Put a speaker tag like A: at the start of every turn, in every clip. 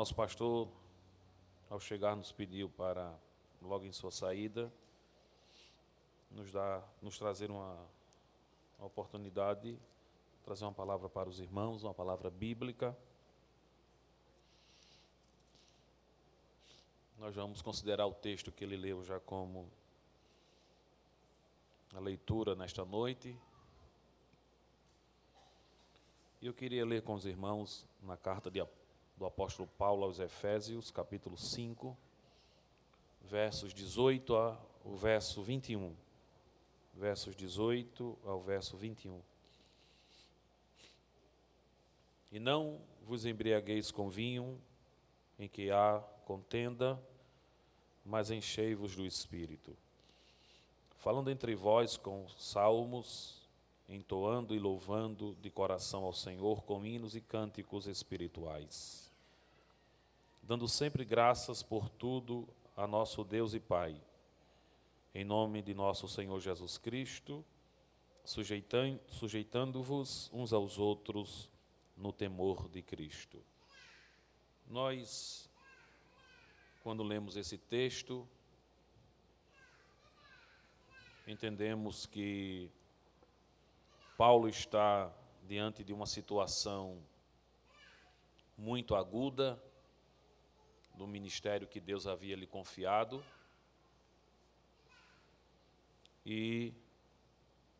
A: nosso pastor, ao chegar, nos pediu para, logo em sua saída, nos trazer uma oportunidade, trazer uma palavra para os irmãos, uma palavra bíblica. Nós vamos considerar o texto que ele leu já como a leitura nesta noite. E eu queria ler com os irmãos na carta do apóstolo Paulo aos Efésios, capítulo 5, versos 18 ao verso 21. Versos 18 ao verso 21. E não vos embriagueis com vinho, em que há contenda, mas enchei-vos do Espírito, falando entre vós com salmos, entoando e louvando de coração ao Senhor com hinos e cânticos espirituais, dando sempre graças por tudo a nosso Deus e Pai, em nome de nosso Senhor Jesus Cristo, sujeitando-vos uns aos outros no temor de Cristo. Nós, quando lemos esse texto, entendemos que Paulo está diante de uma situação muito aguda do ministério que Deus havia lhe confiado. E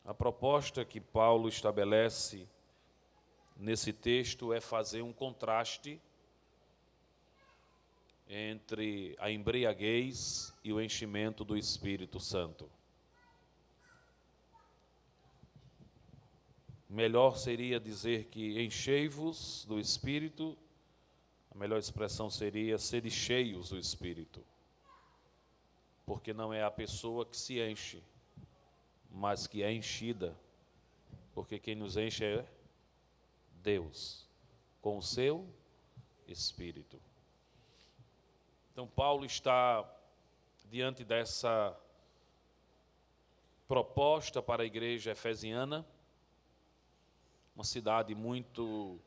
A: a proposta que Paulo estabelece nesse texto é fazer um contraste entre a embriaguez e o enchimento do Espírito Santo. Melhor seria dizer que enchei-vos do Espírito, a melhor expressão seria sede cheios do Espírito, porque não é a pessoa que se enche, mas que é enchida, porque quem nos enche é Deus, com o seu Espírito. Então, Paulo está diante dessa proposta para a igreja efesiana, uma cidade muito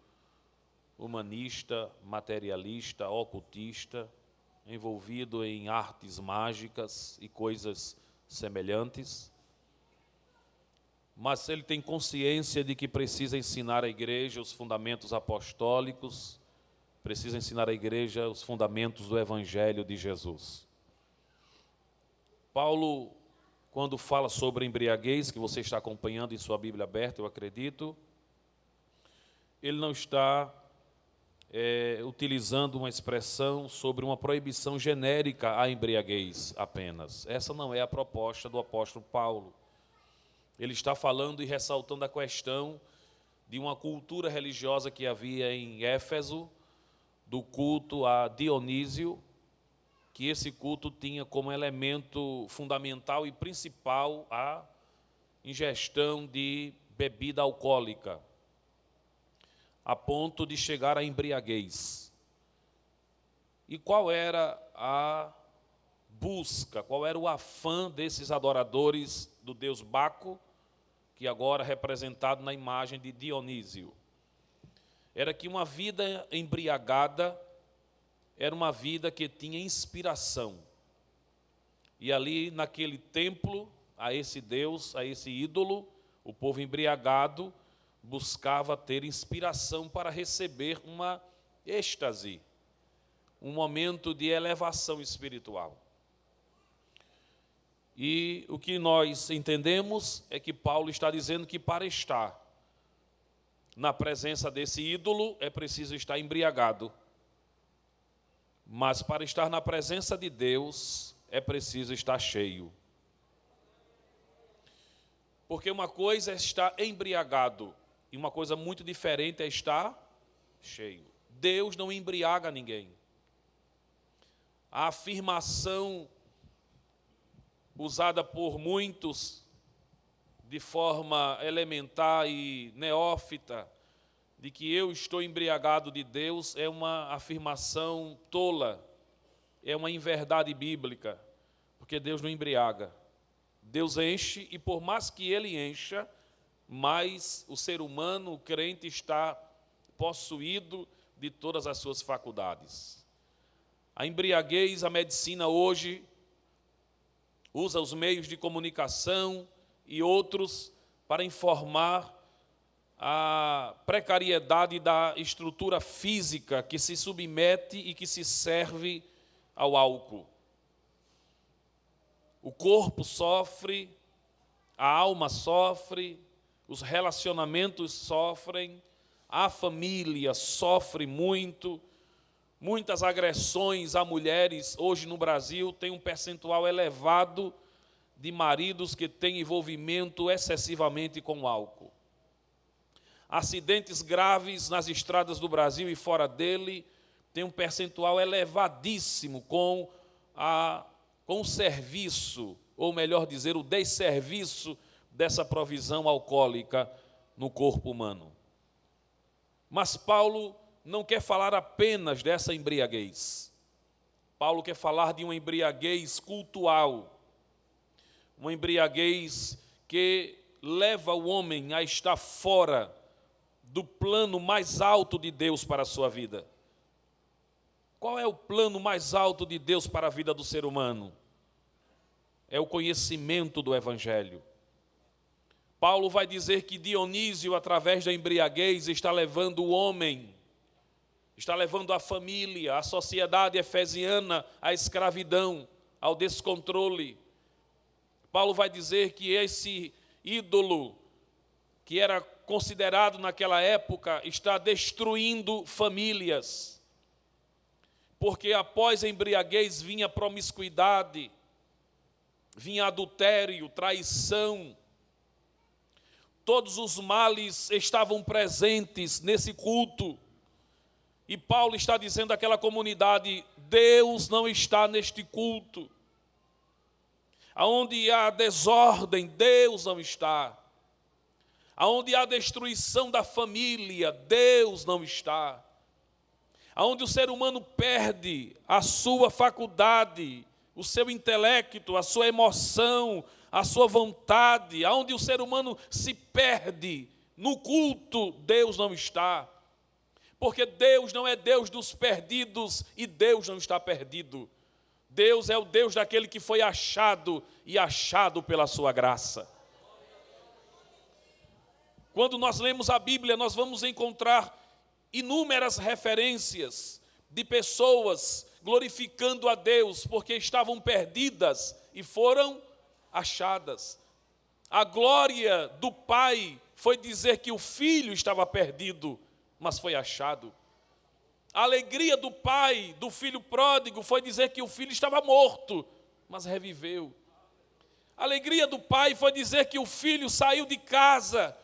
A: humanista, materialista, ocultista, envolvido em artes mágicas e coisas semelhantes. Mas ele tem consciência de que precisa ensinar à igreja os fundamentos apostólicos, precisa ensinar à igreja os fundamentos do Evangelho de Jesus. Paulo, quando fala sobre embriaguez, que você está acompanhando em sua Bíblia aberta, eu acredito, ele não está utilizando uma expressão sobre uma proibição genérica à embriaguez apenas. Essa não é a proposta do apóstolo Paulo. Ele está falando e ressaltando a questão de uma cultura religiosa que havia em Éfeso, do culto a Dionísio, que esse culto tinha como elemento fundamental e principal a ingestão de bebida alcoólica, a ponto de chegar à embriaguez. E qual era a busca, qual era o afã desses adoradores do deus Baco, que agora é representado na imagem de Dionísio? Era que uma vida embriagada era uma vida que tinha inspiração. E ali, naquele templo, a esse Deus, a esse ídolo, o povo embriagado buscava ter inspiração para receber uma êxtase, um momento de elevação espiritual. E o que nós entendemos é que Paulo está dizendo que para estar na presença desse ídolo é preciso estar embriagado. Mas para estar na presença de Deus é preciso estar cheio. Porque uma coisa é estar embriagado e uma coisa muito diferente é estar cheio. Deus não embriaga ninguém. A afirmação usada por muitos de forma elementar e neófita, de que eu estou embriagado de Deus, é uma afirmação tola, é uma inverdade bíblica, porque Deus não embriaga. Deus enche, e por mais que Ele encha, mais o ser humano, o crente, está possuído de todas as suas faculdades. A embriaguez, a medicina hoje usa os meios de comunicação e outros para informar a precariedade da estrutura física que se submete e que se serve ao álcool. O corpo sofre, a alma sofre, os relacionamentos sofrem, a família sofre muito. Muitas agressões a mulheres hoje no Brasil têm um percentual elevado de maridos que têm envolvimento excessivamente com álcool. Acidentes graves nas estradas do Brasil e fora dele têm um percentual elevadíssimo com o serviço, ou melhor dizer, o desserviço dessa provisão alcoólica no corpo humano. Mas Paulo não quer falar apenas dessa embriaguez. Paulo quer falar de uma embriaguez cultural, uma embriaguez que leva o homem a estar fora do plano mais alto de Deus para a sua vida. Qual é o plano mais alto de Deus para a vida do ser humano? É o conhecimento do Evangelho. Paulo vai dizer que Dionísio, através da embriaguez, está levando o homem, está levando a família, a sociedade efesiana à escravidão, ao descontrole. Paulo vai dizer que esse ídolo, que era considerado naquela época, está destruindo famílias, porque após a embriaguez vinha promiscuidade, vinha adultério, traição. Todos os males estavam presentes nesse culto. E Paulo está dizendo àquela comunidade: Deus não está neste culto. Aonde há desordem, Deus não está. Aonde há destruição da família, Deus não está. Aonde o ser humano perde a sua faculdade, o seu intelecto, a sua emoção, a sua vontade, aonde o ser humano se perde no culto, Deus não está. Porque Deus não é Deus dos perdidos e Deus não está perdido. Deus é o Deus daquele que foi achado e achado pela sua graça. Quando nós lemos a Bíblia, nós vamos encontrar inúmeras referências de pessoas glorificando a Deus porque estavam perdidas e foram achadas. A glória do Pai foi dizer que o Filho estava perdido, mas foi achado. A alegria do pai, do filho pródigo, foi dizer que o filho estava morto, mas reviveu. A alegria do pai foi dizer que o filho saiu de casa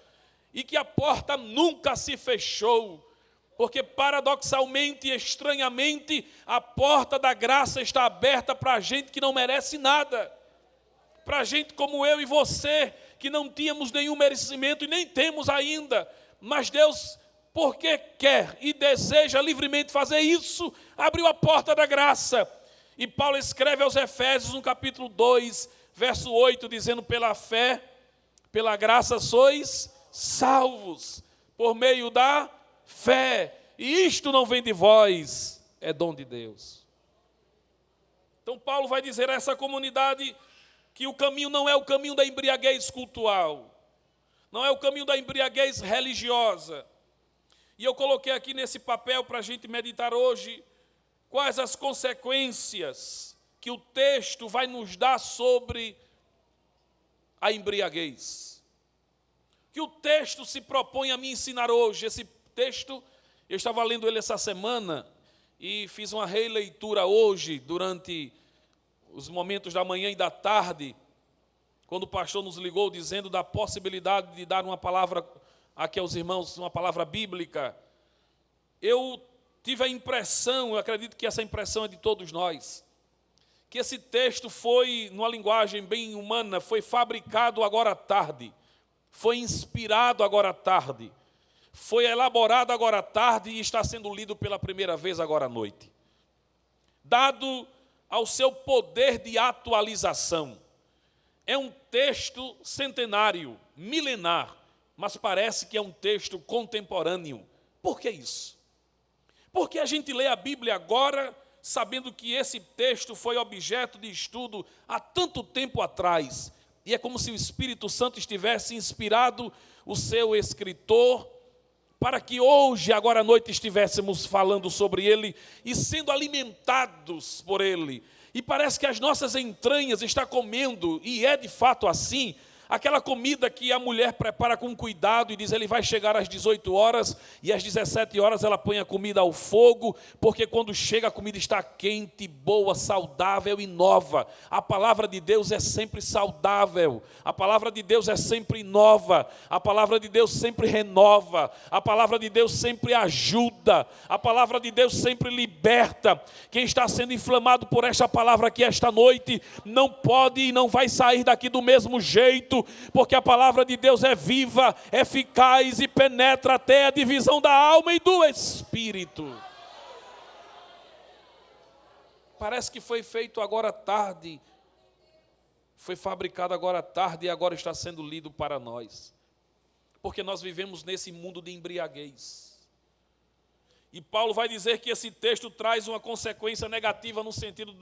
A: e que a porta nunca se fechou, porque paradoxalmente e estranhamente, a porta da graça está aberta para a gente que não merece nada, para gente como eu e você, que não tínhamos nenhum merecimento e nem temos ainda, mas Deus, porque quer e deseja livremente fazer isso, abriu a porta da graça. E Paulo escreve aos Efésios, no capítulo 2, verso 8, dizendo: pela fé, pela graça sois salvos, por meio da fé. E isto não vem de vós, é dom de Deus. Então Paulo vai dizer a essa comunidade que o caminho não é o caminho da embriaguez cultural, não é o caminho da embriaguez religiosa. E eu coloquei aqui nesse papel para a gente meditar hoje quais as consequências que o texto vai nos dar sobre a embriaguez. Que o texto se propõe a me ensinar hoje. Esse texto, eu estava lendo ele essa semana e fiz uma releitura hoje, durante os momentos da manhã e da tarde, quando o pastor nos ligou dizendo da possibilidade de dar uma palavra aqui aos irmãos, uma palavra bíblica. Eu tive a impressão, eu acredito que essa impressão é de todos nós, que esse texto foi, numa linguagem bem humana, foi fabricado agora à tarde, foi inspirado agora à tarde, foi elaborado agora à tarde e está sendo lido pela primeira vez agora à noite. Dado ao seu poder de atualização. É um texto centenário, milenar, mas parece que é um texto contemporâneo. Por que isso? Porque a gente lê a Bíblia agora sabendo que esse texto foi objeto de estudo há tanto tempo atrás. E é como se o Espírito Santo estivesse inspirado o seu escritor para que hoje, agora à noite, estivéssemos falando sobre ele e sendo alimentados por ele. E parece que as nossas entranhas estão comendo, e é de fato assim, aquela comida que a mulher prepara com cuidado e diz, ele vai chegar às 18 horas e às 17 horas ela põe a comida ao fogo, porque quando chega a comida está quente, boa, saudável e nova. A palavra de Deus é sempre saudável, a palavra de Deus é sempre nova, a palavra de Deus sempre renova, a palavra de Deus sempre ajuda, a palavra de Deus sempre liberta. Quem está sendo inflamado por esta palavra aqui esta noite, não pode e não vai sair daqui do mesmo jeito, porque a palavra de Deus é viva, eficaz e penetra até a divisão da alma e do espírito. Parece que foi feito agora à tarde, foi fabricado agora à tarde e agora está sendo lido para nós, porque nós vivemos nesse mundo de embriaguez. E Paulo vai dizer que esse texto traz uma consequência negativa no sentido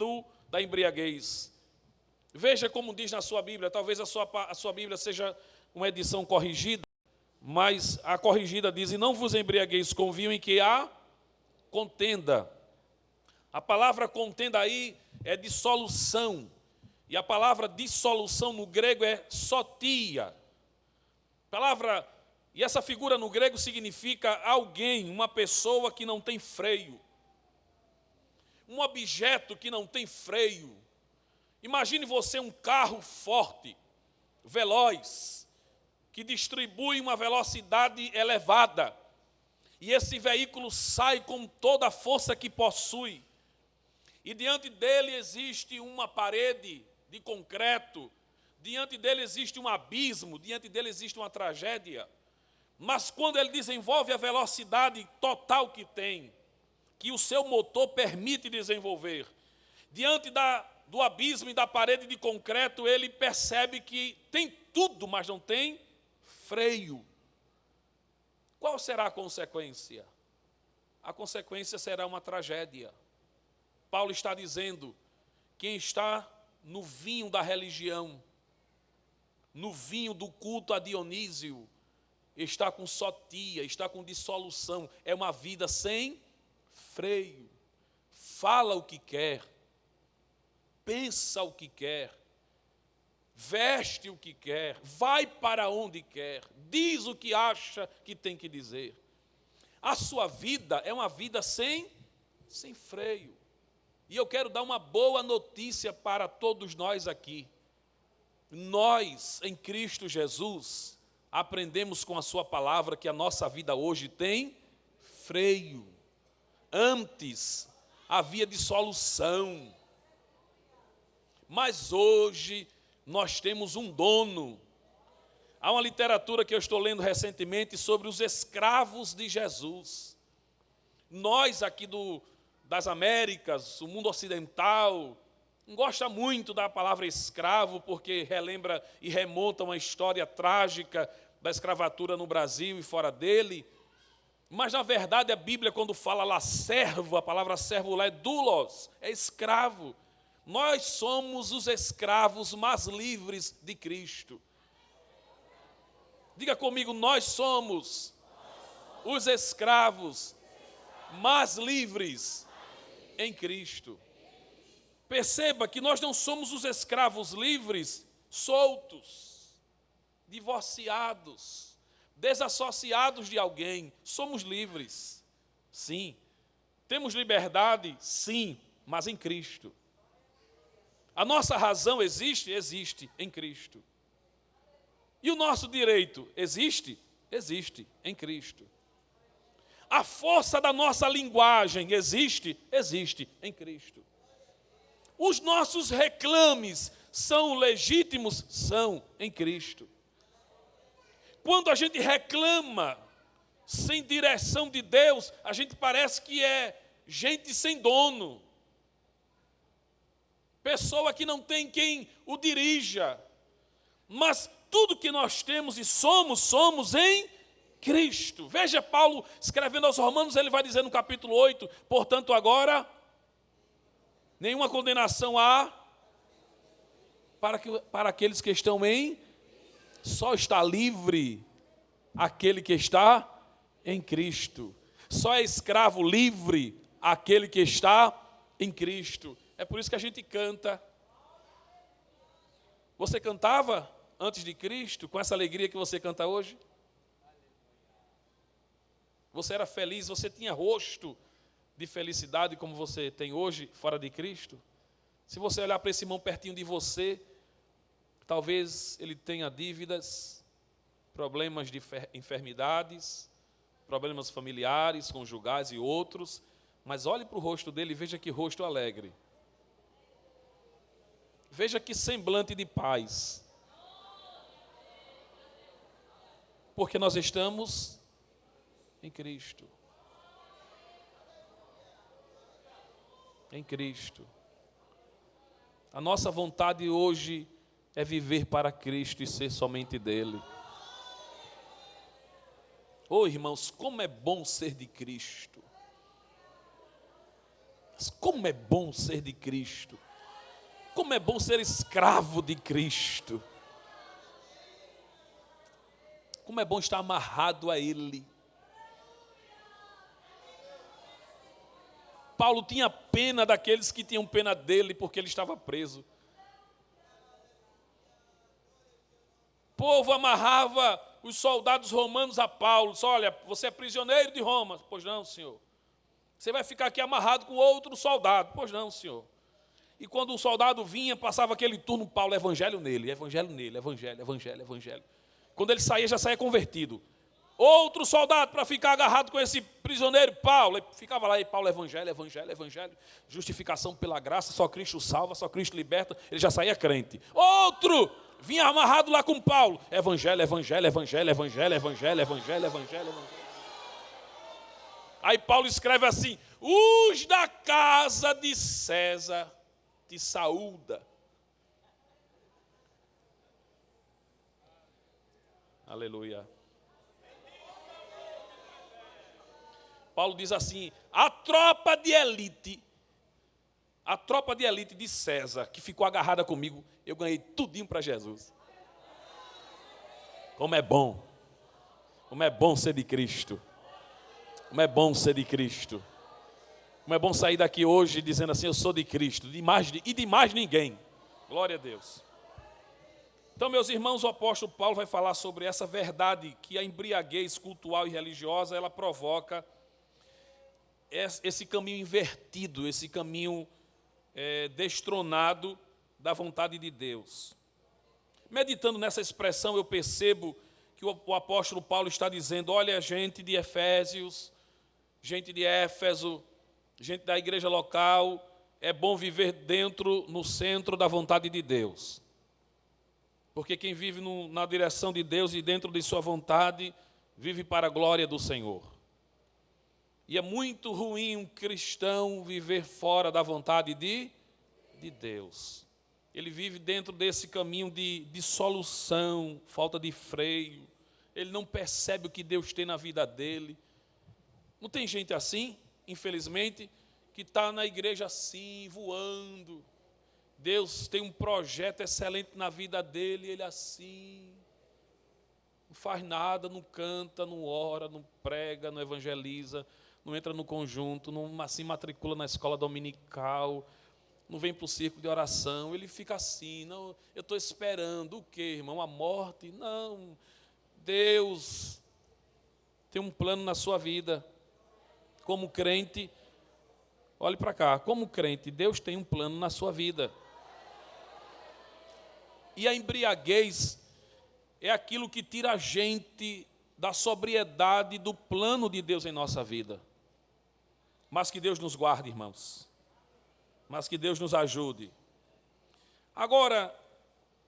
A: da embriaguez. Veja como diz na sua Bíblia, talvez a sua Bíblia seja uma edição corrigida, mas a corrigida diz, e não vos embriagueis com vinho em que há contenda. A palavra contenda aí é dissolução, e a palavra dissolução no grego é sotia. E essa figura no grego significa alguém, uma pessoa que não tem freio, um objeto que não tem freio. Imagine você um carro forte, veloz, que distribui uma velocidade elevada, e esse veículo sai com toda a força que possui, e diante dele existe uma parede de concreto, diante dele existe um abismo, diante dele existe uma tragédia, mas quando ele desenvolve a velocidade total que tem, que o seu motor permite desenvolver, diante do abismo e da parede de concreto, ele percebe que tem tudo, mas não tem freio. Qual será a consequência? A consequência será uma tragédia. Paulo está dizendo, quem está no vinho da religião, no vinho do culto a Dionísio, está com sotia, está com dissolução, é uma vida sem freio, fala o que quer, pensa o que quer, veste o que quer, vai para onde quer, diz o que acha que tem que dizer. A sua vida é uma vida sem freio. E eu quero dar uma boa notícia para todos nós aqui. Nós, em Cristo Jesus, aprendemos com a sua palavra que a nossa vida hoje tem freio. Antes havia dissolução, mas hoje nós temos um dono. Há uma literatura que eu estou lendo recentemente sobre os escravos de Jesus. Nós aqui das Américas, o mundo ocidental, não gosta muito da palavra escravo, porque relembra e remonta uma história trágica da escravatura no Brasil e fora dele. Mas, na verdade, a Bíblia, quando fala lá servo, a palavra servo lá é doulos, é escravo. Nós somos os escravos mais livres de Cristo. Diga comigo, nós somos os escravos mais livres em Cristo. Perceba que nós não somos os escravos livres, soltos, divorciados, desassociados de alguém. Somos livres, sim. Temos liberdade, sim, mas em Cristo. A nossa razão existe? Existe em Cristo. E o nosso direito existe? Existe em Cristo. A força da nossa linguagem existe? Existe em Cristo. Os nossos reclames são legítimos? São em Cristo. Quando a gente reclama sem direção de Deus, a gente parece que é gente sem dono. Pessoa que não tem quem o dirija. Mas tudo que nós temos e somos em Cristo. Veja Paulo escrevendo aos Romanos, ele vai dizer no capítulo 8, portanto agora, Nenhuma condenação há para aqueles que estão em... Só está livre aquele que está em Cristo. Só é escravo livre aquele que está em Cristo. É por isso que a gente canta. Você cantava antes de Cristo com essa alegria que você canta hoje? Você era feliz, você tinha rosto de felicidade como você tem hoje fora de Cristo? Se você olhar para esse irmão pertinho de você, talvez ele tenha dívidas, problemas de enfermidades, problemas familiares, conjugais e outros, mas olhe para o rosto dele e veja que rosto alegre. Veja que semblante de paz. Porque nós estamos em Cristo. Em Cristo. A nossa vontade hoje é viver para Cristo e ser somente dele. Oh, irmãos, como é bom ser de Cristo. Como é bom ser de Cristo. Como é bom ser escravo de Cristo. Como é bom estar amarrado a Ele. Paulo tinha pena daqueles que tinham pena dele porque ele estava preso. O povo amarrava os soldados romanos a Paulo. Olha, você é prisioneiro de Roma. Pois não, senhor. Você vai ficar aqui amarrado com outro soldado. Pois não, senhor. E quando um soldado vinha, passava aquele turno, Paulo, evangelho nele, evangelho. Quando ele saía, já saía convertido. Outro soldado para ficar agarrado com esse prisioneiro, Paulo. Ele ficava lá, e Paulo, evangelho. Justificação pela graça, só Cristo salva, só Cristo liberta. Ele já saía crente. Outro vinha amarrado lá com Paulo. Evangelho. Aí Paulo escreve assim: os da casa de César te saúda. Aleluia. Paulo diz assim: a tropa de elite de César, que ficou agarrada comigo, eu ganhei tudinho para Jesus. Como é bom ser de Cristo. Como é bom ser de Cristo. Como é bom sair daqui hoje dizendo assim: eu sou de Cristo, de mais ninguém. Glória a Deus. Então, meus irmãos, o apóstolo Paulo vai falar sobre essa verdade que a embriaguez cultural e religiosa, ela provoca esse caminho invertido, esse caminho destronado da vontade de Deus. Meditando nessa expressão, eu percebo que o apóstolo Paulo está dizendo: olha, gente de Efésios, gente de Éfeso, gente da igreja local, é bom viver no centro da vontade de Deus. Porque quem vive na direção de Deus e dentro de sua vontade, vive para a glória do Senhor. E é muito ruim um cristão viver fora da vontade de Deus. Ele vive dentro desse caminho de dissolução, falta de freio. Ele não percebe o que Deus tem na vida dele. Não tem gente assim, infelizmente, que está na igreja assim, voando. Deus tem um projeto excelente na vida dele, ele assim, não faz nada, não canta, não ora, não prega, não evangeliza, não entra no conjunto, não se matricula na escola dominical, não vem para o círculo de oração, ele fica assim: não, eu estou esperando o quê, irmão? A morte? Não, Deus tem um plano na sua vida. Como crente, olhe para cá, como crente, Deus tem um plano na sua vida. E a embriaguez é aquilo que tira a gente da sobriedade do plano de Deus em nossa vida. Mas que Deus nos guarde, irmãos. Mas que Deus nos ajude. Agora,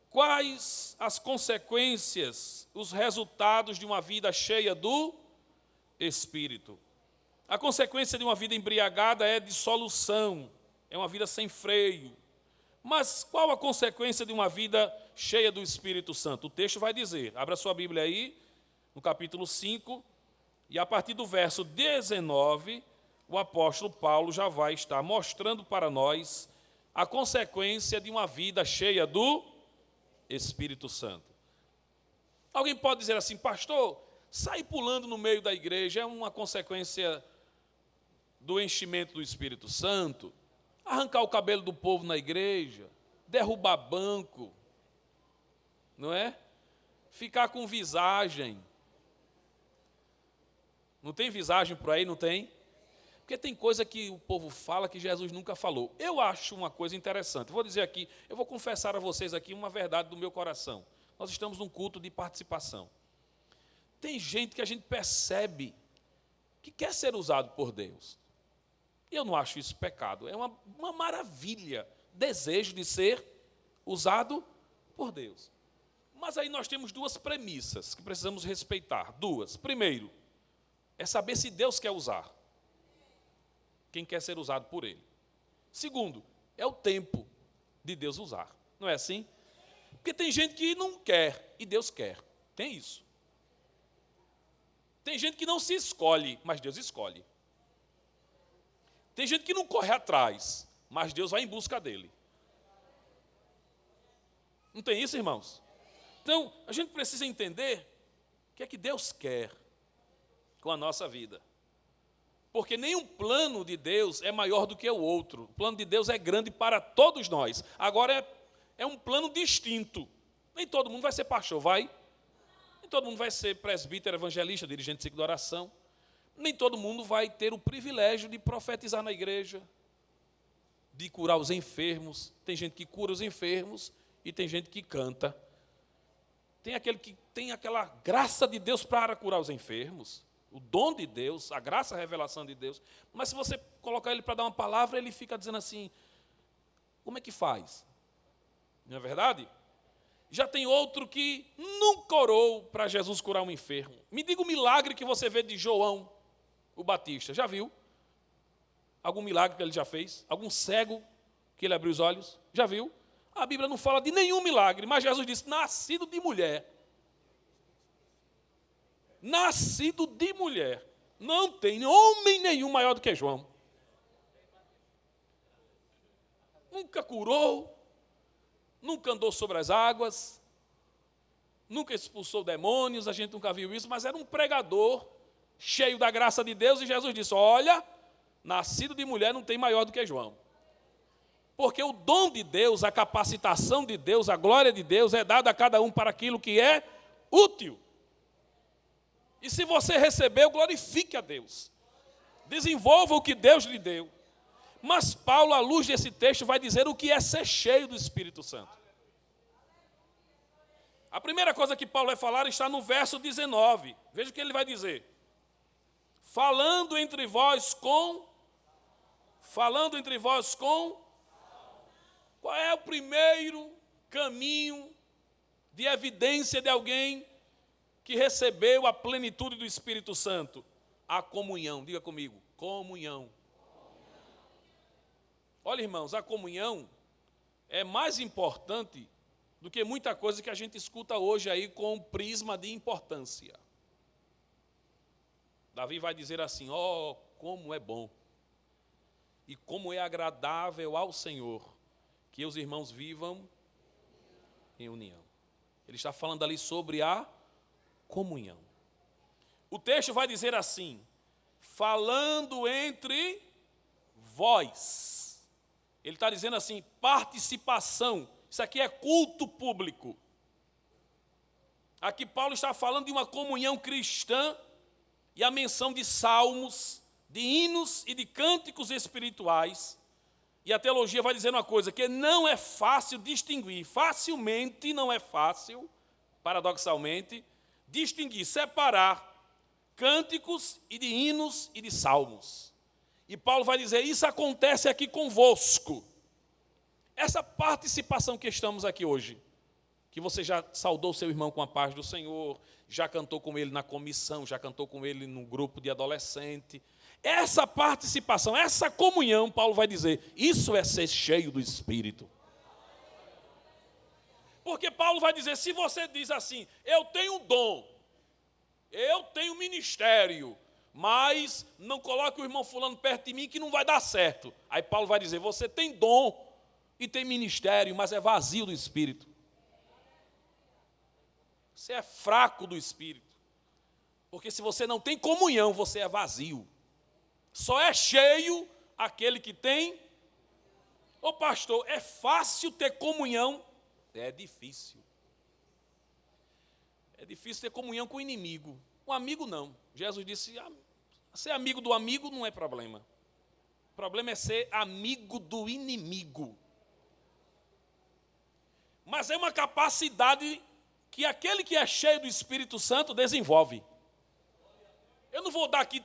A: quais as consequências, os resultados de uma vida cheia do Espírito? A consequência de uma vida embriagada é dissolução, é uma vida sem freio. Mas qual a consequência de uma vida cheia do Espírito Santo? O texto vai dizer, abra sua Bíblia aí, no capítulo 5, e a partir do verso 19, o apóstolo Paulo já vai estar mostrando para nós a consequência de uma vida cheia do Espírito Santo. Alguém pode dizer assim, pastor, sair pulando no meio da igreja é uma consequência do enchimento do Espírito Santo? Arrancar o cabelo do povo na igreja, derrubar banco, não é? Ficar com visagem. Não tem visagem por aí, não tem? Porque tem coisa que o povo fala que Jesus nunca falou. Eu acho uma coisa interessante. Vou dizer aqui, eu vou confessar a vocês aqui uma verdade do meu coração. Nós estamos num culto de participação. Tem gente que a gente percebe que quer ser usado por Deus. E eu não acho isso pecado. É uma maravilha, desejo de ser usado por Deus. Mas aí nós temos duas premissas que precisamos respeitar. Duas. Primeiro, é saber se Deus quer usar quem quer ser usado por Ele. Segundo, é o tempo de Deus usar. Não é assim? Porque tem gente que não quer e Deus quer. Tem isso. Tem gente que não se escolhe, mas Deus escolhe. Tem gente que não corre atrás, mas Deus vai em busca dele. Não tem isso, irmãos? Então, a gente precisa entender o que é que Deus quer com a nossa vida. Porque nenhum plano de Deus é maior do que o outro. O plano de Deus é grande para todos nós. Agora é um plano distinto. Nem todo mundo vai ser pastor, vai? Nem todo mundo vai ser presbítero, evangelista, dirigente de ciclo de oração. Nem todo mundo vai ter o privilégio de profetizar na igreja, de curar os enfermos. Tem gente que cura os enfermos e tem gente que canta. Tem aquele que tem aquela graça de Deus para curar os enfermos. O dom de Deus, a graça, a revelação de Deus. Mas se você colocar ele para dar uma palavra, ele fica dizendo assim, como é que faz? Não é verdade? Já tem outro que nunca orou para Jesus curar um enfermo. Me diga o milagre que você vê de João, o Batista. Já viu? Algum milagre que ele já fez? Algum cego que ele abriu os olhos? Já viu? A Bíblia não fala de nenhum milagre, mas Jesus disse, nascido de mulher. Nascido de mulher. Não tem homem nenhum maior do que João. Nunca curou, nunca andou sobre as águas, nunca expulsou demônios, a gente nunca viu isso, mas era um pregador cheio da graça de Deus, e Jesus disse, olha, nascido de mulher não tem maior do que João. Porque o dom de Deus, a capacitação de Deus, a glória de Deus é dada a cada um para aquilo que é útil. E se você recebeu, glorifique a Deus. Desenvolva o que Deus lhe deu. Mas Paulo, à luz desse texto, vai dizer o que é ser cheio do Espírito Santo. A primeira coisa que Paulo vai falar está no verso 19. Veja o que ele vai dizer. Falando entre vós com... Qual é o primeiro caminho de evidência de alguém que recebeu a plenitude do Espírito Santo? A comunhão. Diga comigo, comunhão. Olha, irmãos, a comunhão é mais importante do que muita coisa que a gente escuta hoje aí com prisma de importância. Davi vai dizer assim, ó, como é bom e como é agradável ao Senhor que os irmãos vivam em união. Ele está falando ali sobre a comunhão. O texto vai dizer assim, falando entre vós. Ele está dizendo assim, participação. Isso aqui é culto público. Aqui Paulo está falando de uma comunhão cristã e a menção de salmos, de hinos e de cânticos espirituais. E a teologia vai dizer uma coisa, que não é fácil distinguir, facilmente não é fácil, paradoxalmente, distinguir, separar cânticos e de hinos e de salmos. E Paulo vai dizer, isso acontece aqui convosco. Essa participação que estamos aqui hoje, que você já saudou seu irmão com a paz do Senhor, já cantou com ele na comissão, já cantou com ele no grupo de adolescente. Essa participação, essa comunhão, Paulo vai dizer, isso é ser cheio do Espírito. Porque Paulo vai dizer, se você diz assim, eu tenho dom, eu tenho ministério, mas não coloque o irmão fulano perto de mim que não vai dar certo. Aí Paulo vai dizer, você tem dom, e tem ministério, mas é vazio do Espírito. Você é fraco do Espírito. Porque se você não tem comunhão, você é vazio. Só é cheio aquele que tem. Ô pastor, é fácil ter comunhão? É difícil. É difícil ter comunhão com o inimigo. O amigo não. Jesus disse, ser amigo do amigo não é problema. O problema é ser amigo do inimigo. Mas é uma capacidade que aquele que é cheio do Espírito Santo desenvolve. Eu não vou dar aqui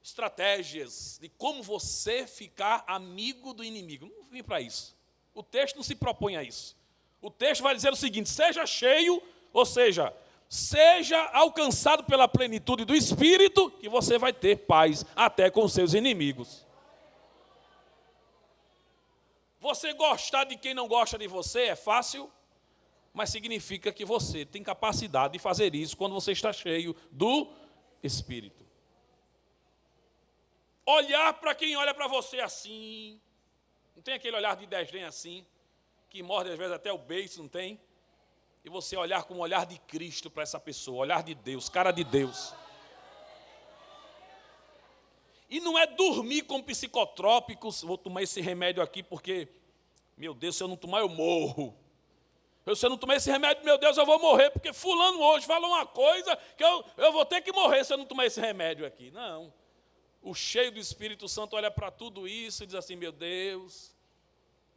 A: estratégias de como você ficar amigo do inimigo. Não vim para isso. O texto não se propõe a isso. O texto vai dizer o seguinte, seja cheio, ou seja, seja alcançado pela plenitude do Espírito, que você vai ter paz até com os seus inimigos. Você gostar de quem não gosta de você é fácil, mas significa que você tem capacidade de fazer isso quando você está cheio do Espírito. Olhar para quem olha para você assim, não tem aquele olhar de desdém assim, que morde às vezes até o beiço, não tem? E você olhar com o olhar de Cristo para essa pessoa, olhar de Deus, cara de Deus. E não é dormir com psicotrópicos, vou tomar esse remédio aqui porque, meu Deus, se eu não tomar eu morro. Se eu não tomar esse remédio, meu Deus, eu vou morrer, porque fulano hoje falou uma coisa que eu vou ter que morrer se eu não tomar esse remédio aqui. Não. O cheio do Espírito Santo olha para tudo isso e diz assim, meu Deus,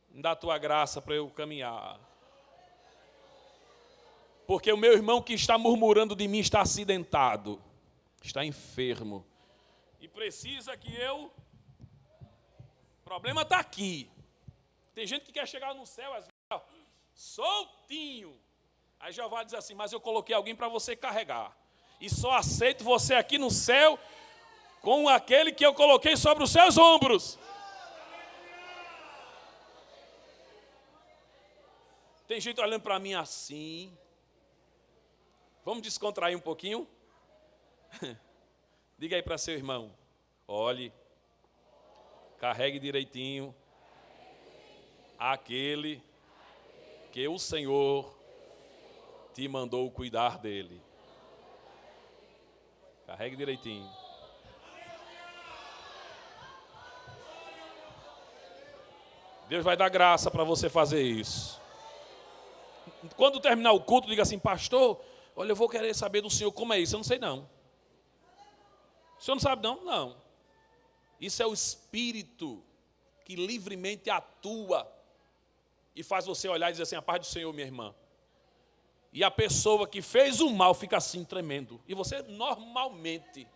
A: dá a tua graça para eu caminhar. Porque o meu irmão que está murmurando de mim está acidentado, está enfermo. E precisa que eu... O problema está aqui. Tem gente que quer chegar no céu, às vezes, ó, soltinho. Aí Jeová diz assim, mas eu coloquei alguém para você carregar. E só aceito você aqui no céu com aquele que eu coloquei sobre os seus ombros. Tem gente olhando para mim assim. Vamos descontrair um pouquinho? Diga aí para seu irmão, olhe, carregue direitinho aquele que o Senhor te mandou cuidar dele. Carregue direitinho. Deus vai dar graça para você fazer isso. Quando terminar o culto, diga assim, pastor, olha, eu vou querer saber do senhor como é isso. Eu não sei não. O senhor não sabe não? Não. Isso é o Espírito que livremente atua e faz você olhar e dizer assim, a paz do Senhor, minha irmã. E a pessoa que fez o mal fica assim, tremendo. E você normalmente.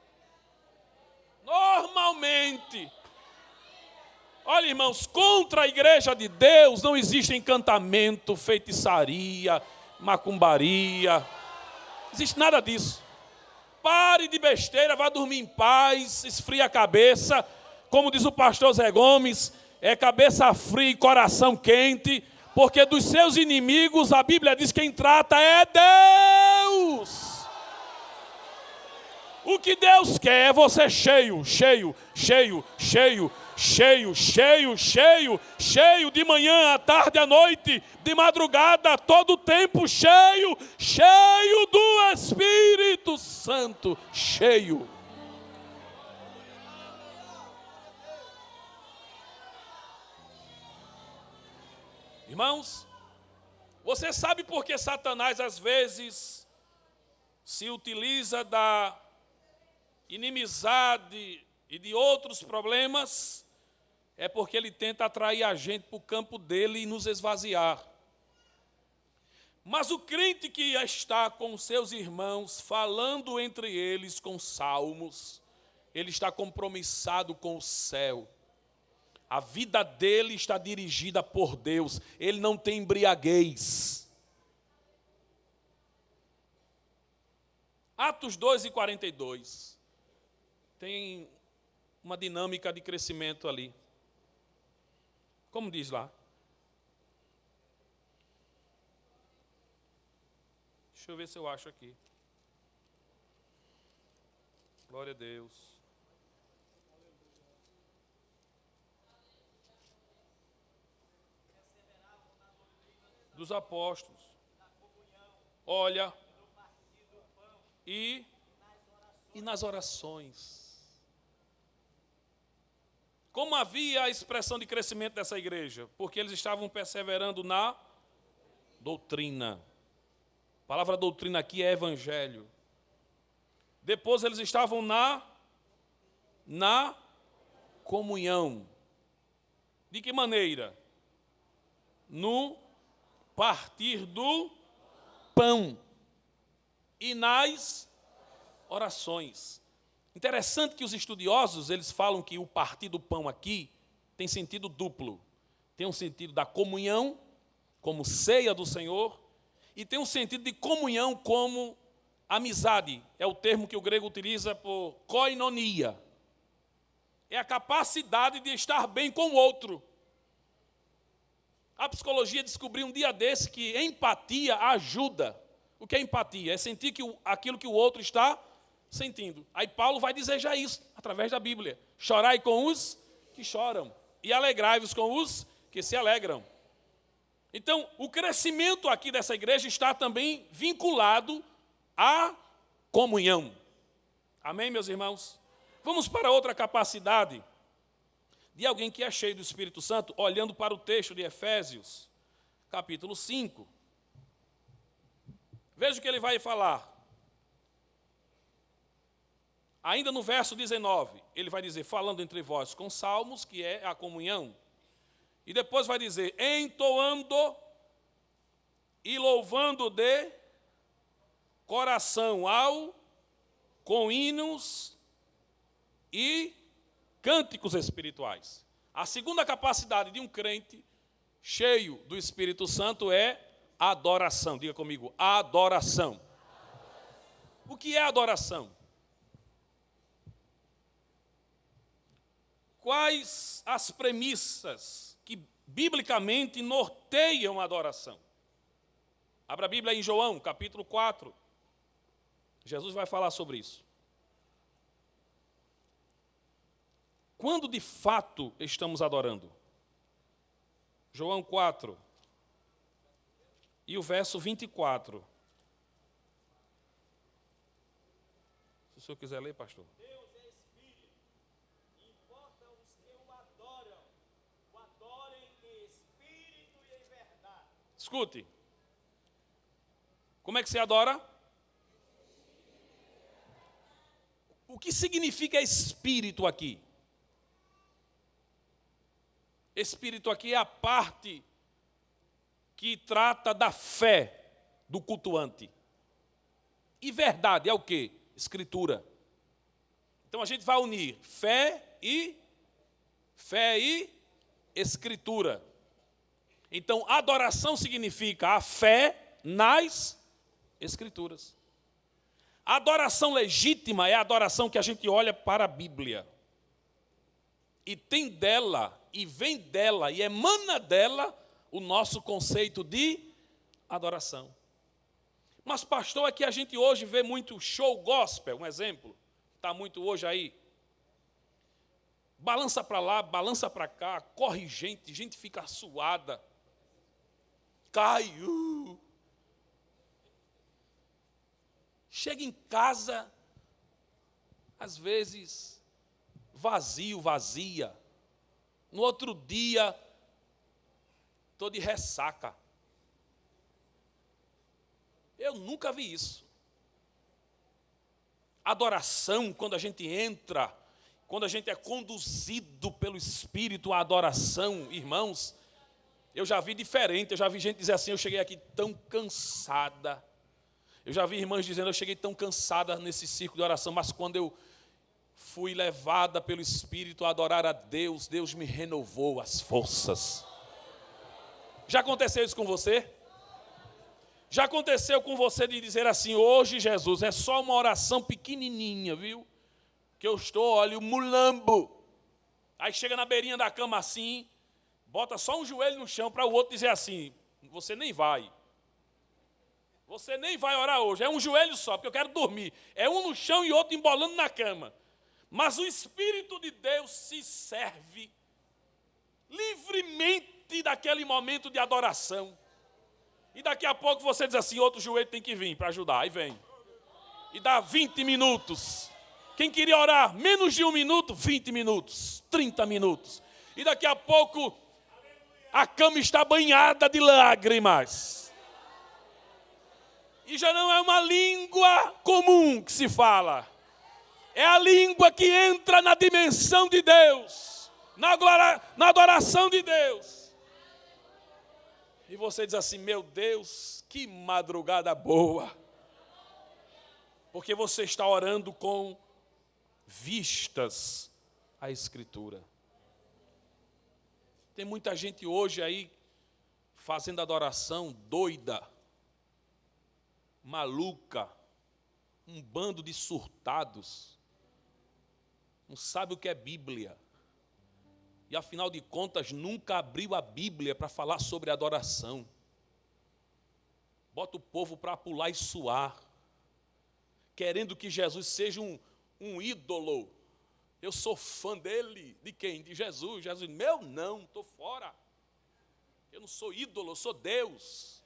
A: Olha, irmãos, contra a igreja de Deus não existe encantamento, feitiçaria, macumbaria. Não existe nada disso. Pare de besteira, vá dormir em paz, esfria a cabeça. Como diz o pastor Zé Gomes, é cabeça fria e coração quente, porque dos seus inimigos a Bíblia diz que quem trata é Deus. O que Deus quer é você cheio, de manhã, à tarde, à noite, de madrugada, todo o tempo cheio do Espírito Santo, cheio. Irmãos, você sabe por que Satanás às vezes se utiliza da inimizade e de outros problemas? É porque ele tenta atrair a gente para o campo dele e nos esvaziar. Mas o crente que está com seus irmãos, falando entre eles com salmos, ele está compromissado com o céu. A vida dele está dirigida por Deus. Ele não tem embriaguez. Atos 2:42. Tem uma dinâmica de crescimento ali. Como diz lá? Deixa eu ver se eu acho aqui. Glória a Deus. dos apóstolos. Olha, e nas orações. Como havia a expressão de crescimento dessa igreja? Porque eles estavam perseverando na doutrina. A palavra doutrina aqui é evangelho. Depois eles estavam na comunhão. De que maneira? No partir do pão e nas orações. Interessante que os estudiosos, eles falam que o partir do pão aqui tem sentido duplo. Tem um sentido da comunhão, como ceia do Senhor, e tem um sentido de comunhão como amizade. É o termo que o grego utiliza por koinonia. É a capacidade de estar bem com o outro. A psicologia descobriu um dia desse que empatia ajuda. O que é empatia? É sentir aquilo que o outro está sentindo. Aí Paulo vai dizer já isso, através da Bíblia. Chorai com os que choram e alegrai-vos com os que se alegram. Então, o crescimento aqui dessa igreja está também vinculado à comunhão. Amém, meus irmãos? Vamos para outra capacidade de alguém que é cheio do Espírito Santo, olhando para o texto de Efésios, capítulo 5. Veja o que ele vai falar. Ainda no verso 19, ele vai dizer, falando entre vós com salmos, que é a comunhão. E depois vai dizer, entoando e louvando de coração com hinos e cânticos espirituais. A segunda capacidade de um crente cheio do Espírito Santo é adoração. Diga comigo, adoração. O que é adoração? Quais as premissas que biblicamente norteiam a adoração? Abra a Bíblia em João, capítulo 4. Jesus vai falar sobre isso. Quando de fato estamos adorando? João 4. E o verso 24. Se o senhor quiser ler, pastor.
B: Deus é Espírito, e importa os que o adoram, o adorem em Espírito e em verdade.
A: Escute. Como é que se adora? O que significa Espírito aqui? Espírito aqui é a parte que trata da fé do cultuante. E verdade é o quê? Escritura. Então a gente vai unir fé e escritura. Então adoração significa a fé nas escrituras. A adoração legítima é a adoração que a gente olha para a Bíblia. E tem dela, e vem dela, e emana dela o nosso conceito de adoração. Mas, pastor, é que a gente hoje vê muito show gospel, um exemplo, está muito hoje aí. Balança para lá, balança para cá, corre gente fica suada, cai. Chega em casa, às vezes, vazio, vazia. No outro dia, estou de ressaca. Eu nunca vi isso. Adoração, quando a gente entra, quando a gente é conduzido pelo Espírito à adoração, irmãos, eu já vi diferente, eu já vi gente dizer assim, eu cheguei aqui tão cansada. Eu já vi irmãs dizendo, eu cheguei tão cansada nesse círculo de oração, mas quando eu fui levada pelo Espírito a adorar a Deus, Deus me renovou as forças. Já aconteceu isso com você? Já aconteceu com você de dizer assim, hoje, Jesus, é só uma oração pequenininha, viu? Que eu estou, olha, o mulambo. Aí chega na beirinha da cama assim, bota só um joelho no chão para o outro dizer assim, você nem vai. Você nem vai orar hoje, é um joelho só, porque eu quero dormir. É um no chão e outro embolando na cama. Mas o Espírito de Deus se serve livremente daquele momento de adoração. E daqui a pouco você diz assim, outro joelho tem que vir para ajudar. Aí vem. E dá 20 minutos. Quem queria orar menos de 1 minuto, 20 minutos, 30 minutos. E daqui a pouco a cama está banhada de lágrimas. E já não é uma língua comum que se fala. É a língua que entra na dimensão de Deus, na adoração de Deus. E você diz assim, meu Deus, que madrugada boa. Porque você está orando com vistas à Escritura. Tem muita gente hoje aí fazendo adoração doida, maluca, um bando de surtados. Não sabe o que é Bíblia. E afinal de contas, nunca abriu a Bíblia para falar sobre adoração. Bota o povo para pular e suar, querendo que Jesus seja um ídolo. Eu sou fã dele. De quem? De Jesus. Jesus, meu não, estou fora. Eu não sou ídolo, eu sou Deus.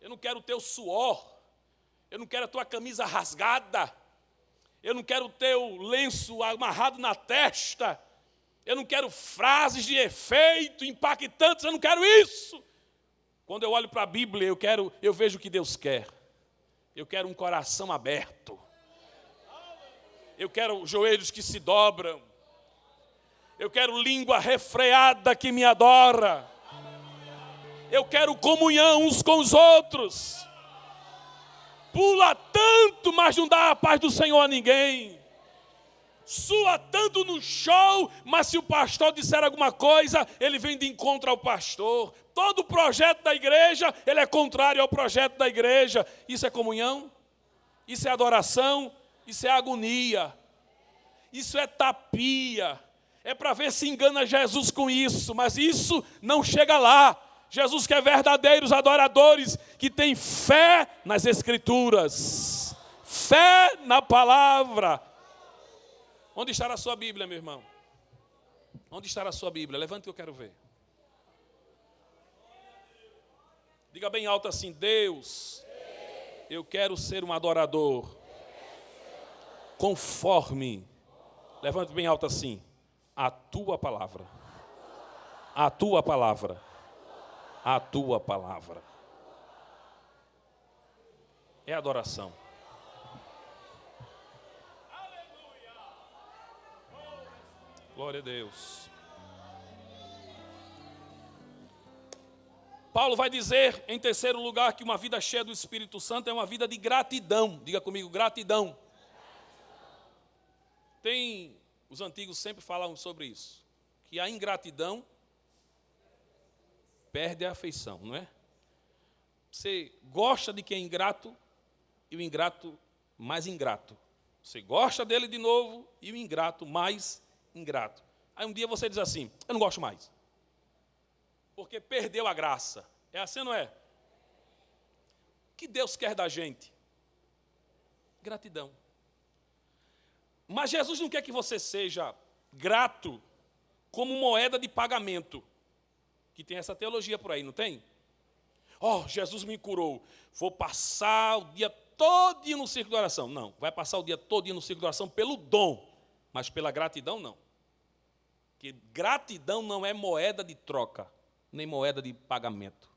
A: Eu não quero o teu suor. Eu não quero a tua camisa rasgada. Eu não quero o teu lenço amarrado na testa. Eu não quero frases de efeito impactantes. Eu não quero isso. Quando eu olho para a Bíblia, eu vejo o que Deus quer. Eu quero um coração aberto. Eu quero joelhos que se dobram. Eu quero língua refreada que me adora. Eu quero comunhão uns com os outros. Pula tanto, mas não dá a paz do Senhor a ninguém. Sua tanto no show, mas se o pastor disser alguma coisa, ele vem de encontro ao pastor. Todo projeto da igreja, ele é contrário ao projeto da igreja. Isso é comunhão? Isso é adoração? Isso é agonia. Isso é tapia. É para ver se engana Jesus com isso, mas isso não chega lá. Jesus quer verdadeiros adoradores que têm fé nas Escrituras, fé na palavra. Onde está a sua Bíblia, meu irmão? Onde está a sua Bíblia? Levante que eu quero ver. Diga bem alto assim, Deus, eu quero ser um adorador conforme, levante bem alto assim, a tua palavra. A tua palavra. A tua palavra. É adoração. Glória a Deus. Paulo vai dizer, em terceiro lugar, que uma vida cheia do Espírito Santo é uma vida de gratidão. Diga comigo, gratidão. Os antigos sempre falavam sobre isso, que a ingratidão perde a afeição, não é? Você gosta de quem é ingrato e o ingrato mais ingrato. Você gosta dele de novo e o ingrato mais ingrato. Aí um dia você diz assim, eu não gosto mais. Porque perdeu a graça. É assim ou não é? O que Deus quer da gente? Gratidão. Mas Jesus não quer que você seja grato como moeda de pagamento. Que tem essa teologia por aí, não tem? Jesus me curou. Vou passar o dia todinho no círculo de oração. Não, vai passar o dia todinho no círculo de oração pelo dom. Mas pela gratidão, não. Porque gratidão não é moeda de troca, nem moeda de pagamento.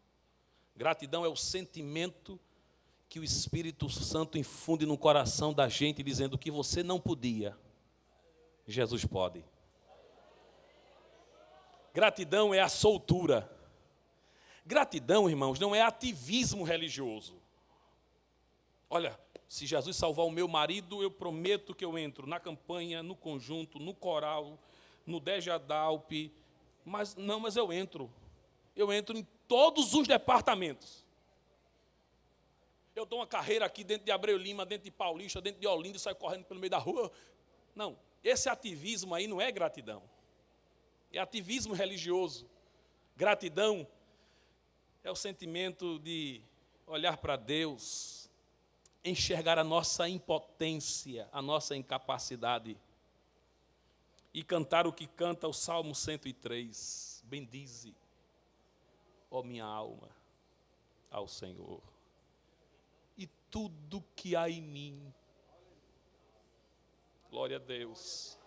A: Gratidão é o sentimento que o Espírito Santo infunde no coração da gente, dizendo que você não podia, Jesus pode. Gratidão é a soltura. Gratidão, irmãos, não é ativismo religioso. Olha, se Jesus salvar o meu marido, eu prometo que eu entro na campanha, no conjunto, no coral, no Dejadalpe, mas eu entro. Eu entro em todos os departamentos. Eu dou uma carreira aqui dentro de Abreu Lima, dentro de Paulista, dentro de Olinda e saio correndo pelo meio da rua. Não, esse ativismo aí não é gratidão. É ativismo religioso. Gratidão é o sentimento de olhar para Deus, enxergar a nossa impotência, a nossa incapacidade e cantar o que canta o Salmo 103. Bendize, ó minha alma, ao Senhor. E tudo que há em mim. Glória a Deus.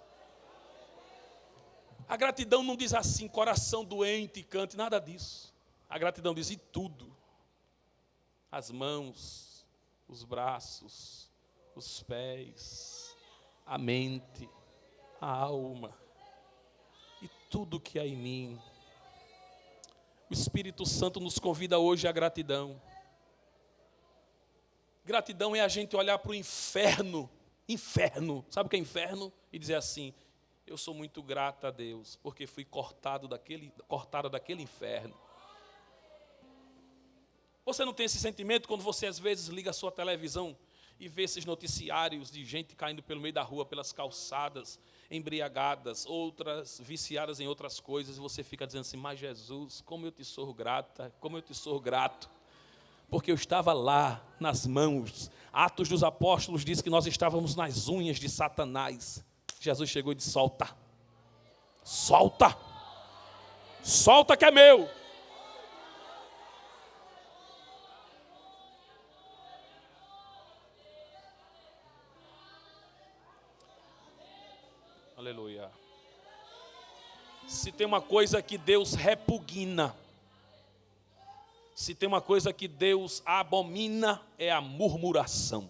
A: A gratidão não diz assim, coração doente, cante, nada disso. A gratidão diz, e tudo. As mãos, os braços, os pés, a mente, a alma. E tudo que há em mim. O Espírito Santo nos convida hoje à gratidão. Gratidão é a gente olhar para o inferno. Inferno. Sabe o que é inferno? E dizer assim, eu sou muito grata a Deus, porque fui cortada daquele inferno. Você não tem esse sentimento quando você às vezes liga a sua televisão e vê esses noticiários de gente caindo pelo meio da rua, pelas calçadas, embriagadas, outras viciadas em outras coisas, e você fica dizendo assim, mas Jesus, como eu te sou grata, como eu te sou grato, porque eu estava lá nas mãos. Atos dos Apóstolos diz que nós estávamos nas unhas de Satanás. Jesus chegou e disse, solta, solta, solta que é meu. Aleluia. Se tem uma coisa que Deus repugna, se tem uma coisa que Deus abomina, é a murmuração.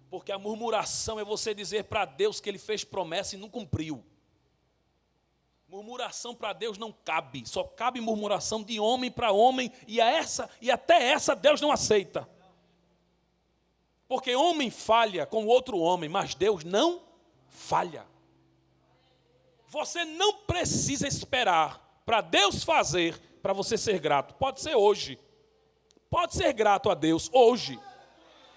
A: Porque a murmuração é você dizer para Deus que Ele fez promessa e não cumpriu. Murmuração para Deus não cabe, só cabe murmuração de homem para homem, e até essa Deus não aceita. Porque homem falha com outro homem, mas Deus não falha. Você não precisa esperar para Deus fazer, para você ser grato. Pode ser hoje. Pode ser grato a Deus hoje.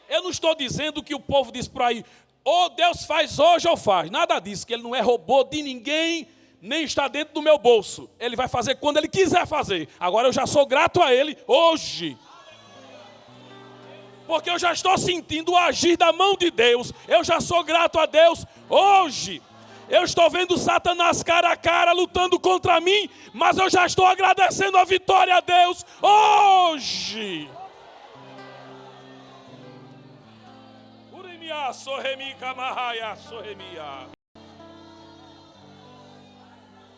A: Eu não estou dizendo que o povo diz por aí, ou Deus faz hoje ou faz. Nada disso, que Ele não é robô de ninguém, nem está dentro do meu bolso. Ele vai fazer quando Ele quiser fazer. Agora eu já sou grato a Ele hoje. Porque eu já estou sentindo o agir da mão de Deus. Eu já sou grato a Deus hoje. Eu estou vendo Satanás cara a cara lutando contra mim, mas eu já estou agradecendo a vitória a Deus hoje.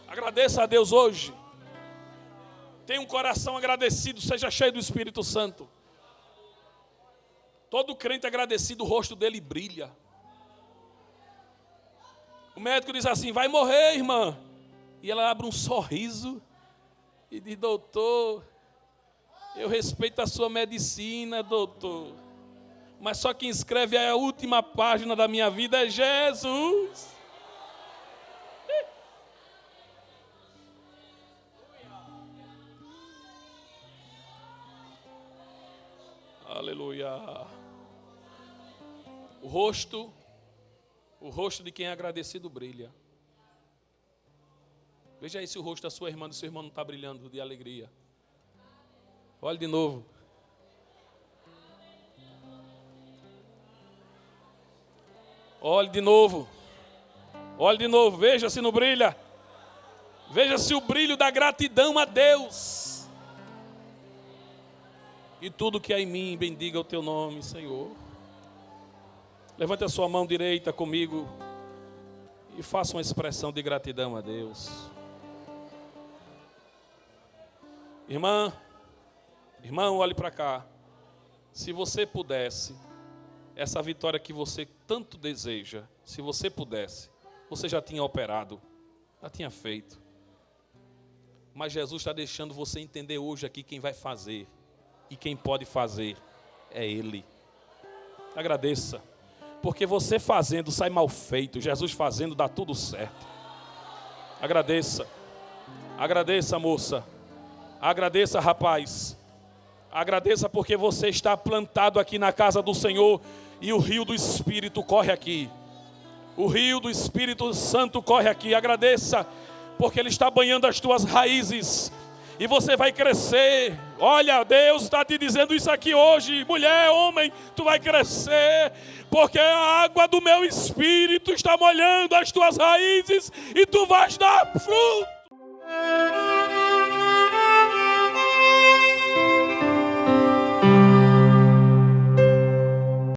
A: Agradeça a Deus hoje. Tenha um coração agradecido, seja cheio do Espírito Santo. Todo crente agradecido, o rosto dele brilha. O médico diz assim, vai morrer, irmã. E ela abre um sorriso e diz, doutor, eu respeito a sua medicina, doutor. Mas só quem escreve a última página da minha vida é Jesus. Aleluia. O rosto de quem é agradecido brilha. Veja aí se o rosto da sua irmã, do seu irmão não está brilhando de alegria. Olhe de novo. Olhe de novo. Olhe de novo. Veja se não brilha. Veja se o brilho da gratidão a Deus. E tudo que há em mim, bendiga o teu nome, Senhor. Levante a sua mão direita comigo e faça uma expressão de gratidão a Deus. Irmão, olhe para cá. Se você pudesse, essa vitória que você tanto deseja, se você pudesse, você já tinha operado, já tinha feito. Mas Jesus está deixando você entender hoje aqui quem vai fazer. E quem pode fazer é Ele. Agradeça. Porque você fazendo sai mal feito. Jesus fazendo dá tudo certo. Agradeça. Agradeça, moça. Agradeça, rapaz. Agradeça porque você está plantado aqui na casa do Senhor. E o rio do Espírito corre aqui. O rio do Espírito Santo corre aqui. Agradeça porque Ele está banhando as tuas raízes. E você vai crescer. Olha, Deus está te dizendo isso aqui hoje. Mulher, homem, tu vai crescer. Porque a água do meu Espírito está molhando as tuas raízes. E tu vais dar fruto.